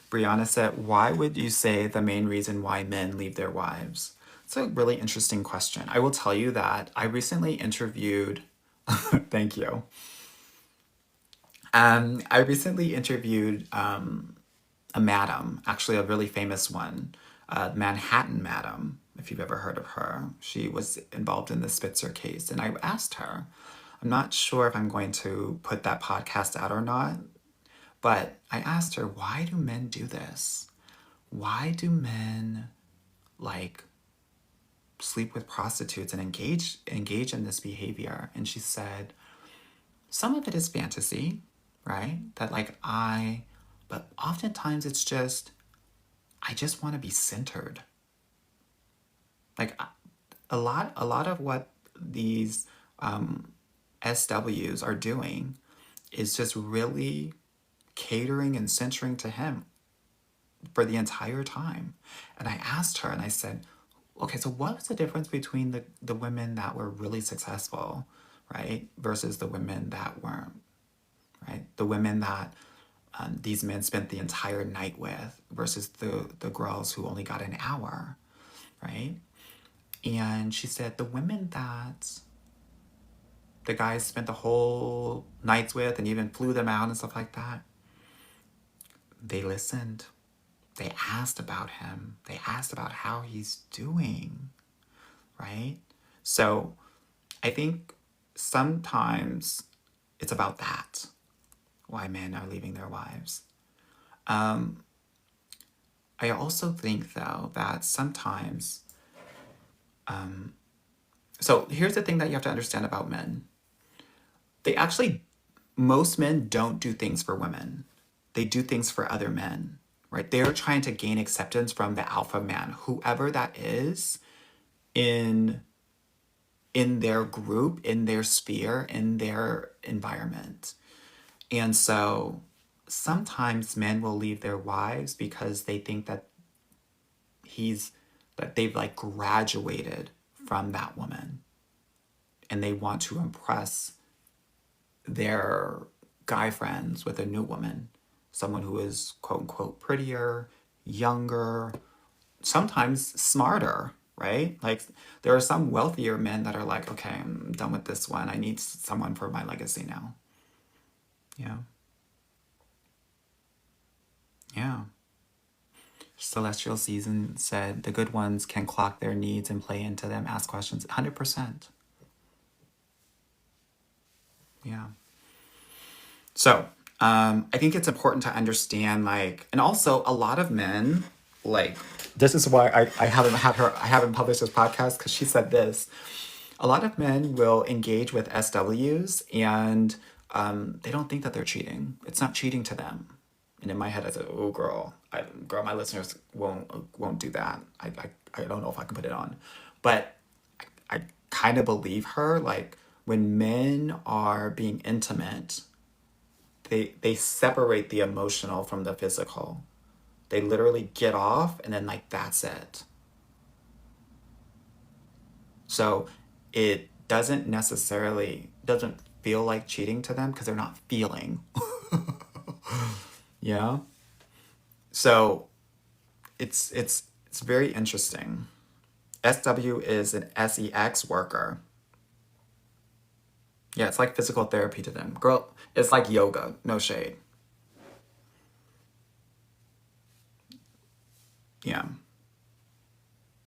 Brianna said, why would you say the main reason why men leave their wives? It's a really interesting question. I will tell you that I recently interviewed, thank you. I recently interviewed a madam, actually a really famous one, Manhattan Madam, if you've ever heard of her. She was involved in the Spitzer case. And I asked her, I'm not sure if I'm going to put that podcast out or not, but I asked her, why do men do this? Why do men like sleep with prostitutes and engage in this behavior? And she said, some of it is fantasy, right? That but oftentimes it's just, I just want to be centered. Like a lot of what these SWs are doing is just really catering and centering to him for the entire time. And I asked her and I said, okay, so what was the difference between the women that were really successful, right, versus the women that weren't, right? The women that these men spent the entire night with versus the girls who only got an hour, right? And she said the women that the guys spent the whole nights with and even flew them out and stuff like that, they listened. They asked about him. They asked about how he's doing, right? So I think sometimes it's about that, why men are leaving their wives. I also think, though, that sometimes... so here's the thing that you have to understand about men. Most men don't do things for women. They do things for other men, right? They're trying to gain acceptance from the alpha man, whoever that is in their group, in their sphere, in their environment. And so sometimes men will leave their wives because they think that they've like graduated from that woman and they want to impress their guy friends with a new woman, someone who is quote unquote prettier, younger, sometimes smarter, right? Like there are some wealthier men that are like, okay, I'm done with this one. I need someone for my legacy now. Yeah. Yeah. Celestial Season said the good ones can clock their needs and play into them, ask questions. 100%. Yeah. So I think it's important to understand, like, and also a lot of men, like, this is why I haven't published this podcast, because she said this. A lot of men will engage with SWs and they don't think that they're cheating. It's not cheating to them. And in my head, I said, "Oh, girl, my listeners won't do that. I don't know if I can put it on," but I kind of believe her. Like when men are being intimate, they separate the emotional from the physical. They literally get off, and then like that's it. So it doesn't feel like cheating to them because they're not feeling. Yeah. So it's very interesting. SW is an SEX worker. Yeah, it's like physical therapy to them. Girl, it's like yoga, no shade. Yeah.